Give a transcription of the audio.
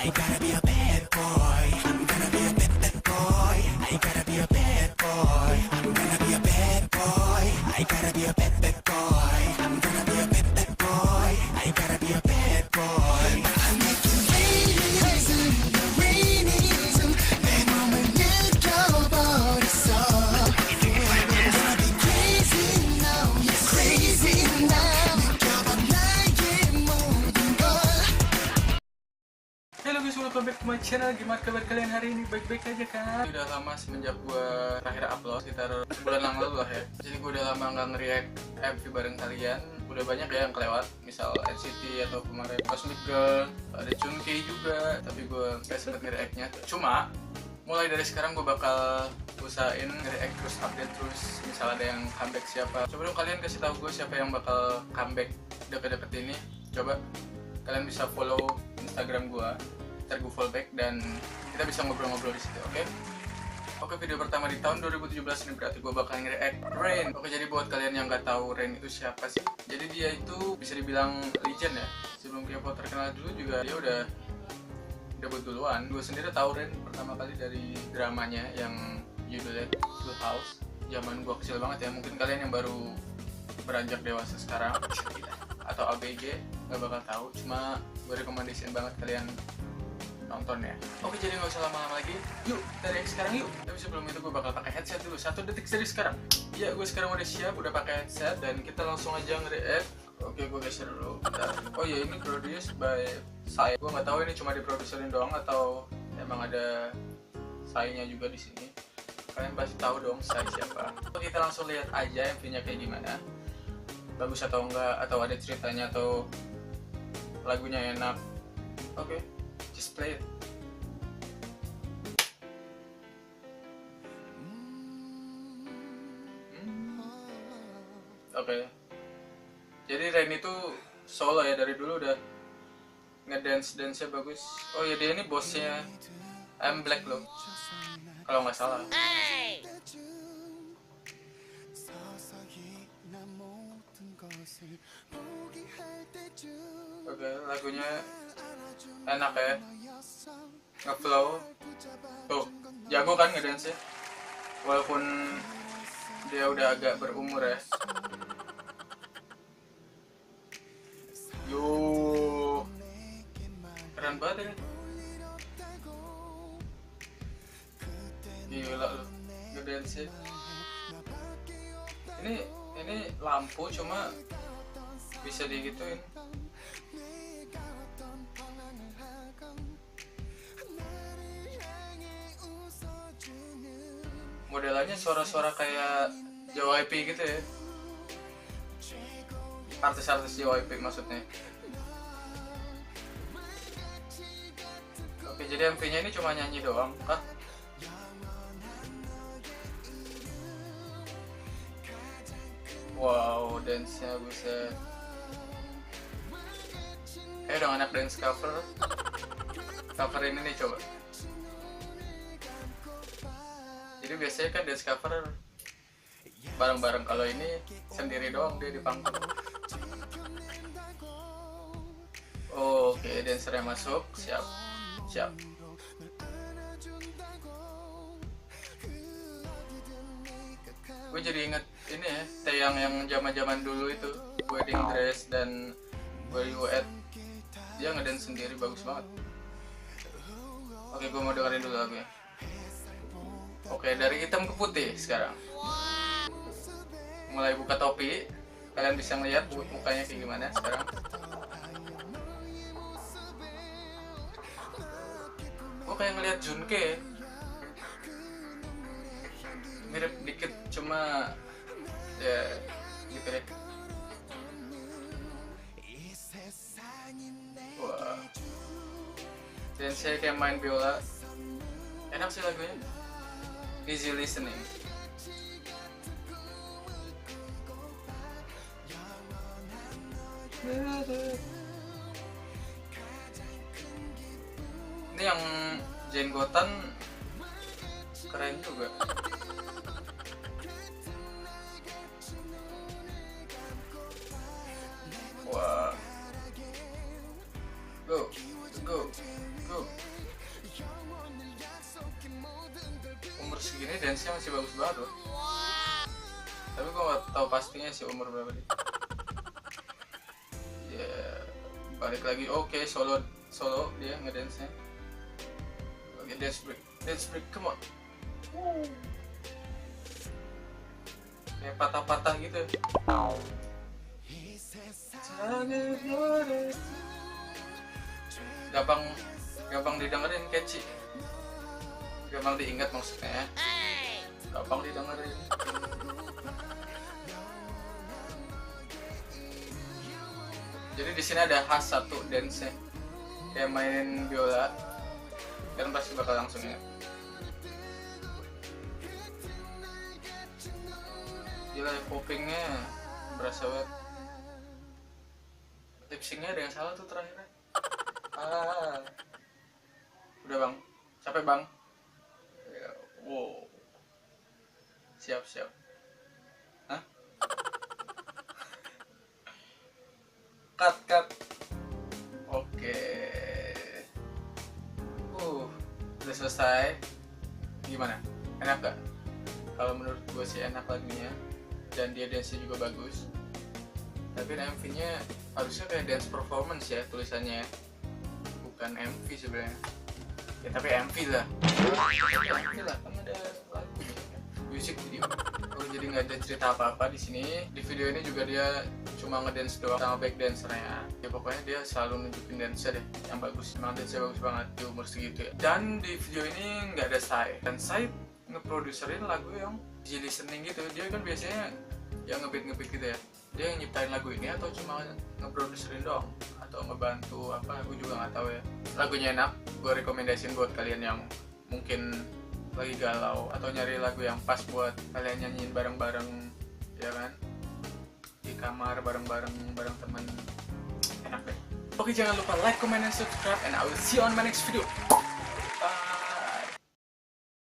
I gotta be a bad boy. I'm gonna be a bad, bad boy. I gotta be a bad boy. I'm gonna be a bad boy. I gotta be a bad, bad boy. I'm gonna be a bad, bad boy. I gotta be a bad boy. I'm making reason 내 몸을 느껴버렸어. Gonna be crazy now, yeah, crazy now. 느껴봐 나의 모든 걸. Halo guys, welcome back to my channel. Gimana kabar kalian hari ini? Baik-baik aja kan? Udah lama semenjak gua terakhir upload, sekitar sebulan yang lalu lah ya. Jadi gua udah lama nggak nge-react MV bareng kalian. Udah banyak ya yang kelewat, misal NCT atau kemarin Cosmic Girl, ada Junkei juga. Tapi gua nggak sempet nge-reactnya. Cuma mulai dari sekarang gue bakal usahain nge-react terus, update terus. Misal ada yang comeback siapa, coba dong kalian kasih tahu gue siapa yang bakal comeback deket-deket ini. Coba kalian bisa follow Instagram gue, ntar gue follow back dan kita bisa ngobrol-ngobrol di situ, oke? Oke, video pertama di tahun 2017 ini berarti gue bakal nge-react Rain. Oke, jadi buat kalian yang nggak tahu Rain itu siapa sih? Jadi dia itu bisa dibilang legend ya. Sebelum K-pop terkenal dulu juga dia udah debut duluan. Gue sendiri tahu Rain pertama kali dari dramanya yang judulnya Full House. Zaman gue kecil banget ya. Mungkin kalian yang baru beranjak dewasa sekarang atau ABG nggak bakal tahu. Cuma gue rekomendasiin banget kalian nonton ya. Oke, jadi nggak usah lama-lama lagi. Yuk, kita react sekarang yuk. Tapi sebelum itu gue bakal pakai headset dulu. 1 detik dari sekarang. Ya, gue sekarang udah siap, udah pakai headset dan kita langsung aja nge-react. Oke, gue geser dulu. Bentar. Oh iya, ini produced by PSY. Gue nggak tahu ini cuma diproduserin doang atau emang ada PSY-nya juga di sini. Kalian pasti tahu dong PSY siapa. Oke, kita langsung lihat aja MV-nya kayak gimana. Bagus atau enggak, atau ada ceritanya, atau lagunya enak. Oke, just play it. Oke. Jadi Rain itu solo ya, dari dulu udah ngedance-nya bagus. Oh ya, dia ini bosnya I'm Black loh, kalau nggak salah. Oke, lagunya enak ya, nge-flow. Tuh, jago kan ngedance-nya, walaupun dia udah agak berumur ya. Yo, keren banget ini. Gila lu, ngedance. Ini lampu cuma bisa digituin. Modelannya suara-suara kayak JYP gitu ya. Artis-artis JYP maksudnya. Oke, jadi MV-nya ini cuma nyanyi doang kah? Wow, dance-nya buset. Dong anak dance cover. Cover ini nih coba. Jadi biasanya kan dance cover bareng-bareng, kalau ini sendiri doang dia di panggung. Oke, dancernya masuk, siap. Gue jadi inget ini ya, Taeyang yang zaman-zaman dulu itu, wedding dress dan Where You At. Dia ngedance sendiri bagus banget. Oke, gue mau dengerin dulu lagunya. Oke, dari hitam ke putih sekarang. Mulai buka topi, kalian bisa ngeliat mukanya kayak gimana sekarang. Gue kayak ngeliat Junkei, mirip dikit, cuma ya gitu deh. Wah, dan saya kayak main biola. Enak sih lagunya, easy listening. Ini yang jenggotan keren juga. Wah, Go. Umur segini dance-nya masih bagus banget loh. Tapi gue gak tau pastinya sih umur berapa dia. Ya, balik lagi. Oke, solo dia ngedance-nya. Oke, dance break, come on. Kayak patah-patah gitu. Gampang didengerin, catchy. Gampang diingat maksudnya. Gampang didengerin. Jadi di sini ada khas satu dance-nya. Kayak mainin biola. Kalian pasti bakal langsung ingat. Gila, poppingnya berasa banget. Lip sync-nya ada yang salah tuh terakhirnya. Udah bang, capek bang. Wow. Siap. Hah? Cut. Oke. Udah selesai. Gimana? Enak gak? Kalau menurut gue sih enak lagunya. Dan dia dance-nya juga bagus. Tapi MV-nya harusnya kayak dance performance ya tulisannya. Bukan MV sebenarnya. Ya tapi MV lah. Kan ada lagunya kan. Music video. Jadi nggak ada cerita apa-apa di sini. Di video ini juga dia cuma ngedance doang sama back dancernya. Ya pokoknya dia selalu nunjukin dancer deh yang bagus. Emang dance bagus banget di umur segitu ya. Dan di video ini nggak ada Sai. Dan Sai ngeproduserin lagu yang easy listening gitu. Dia kan biasanya yang ngebeat gitu ya. Dia yang nyiptain lagu ini atau cuma ngeproduserin doang atau ngebantu apa, aku juga nggak tahu ya. Lagunya enak, gue rekomendasiin buat kalian yang mungkin lagi galau atau nyari lagu yang pas buat kalian nyanyiin bareng-bareng, ya kan, di kamar bareng temen. Enak deh. Oke, jangan lupa like, comment, and subscribe, and I will see you on my next video.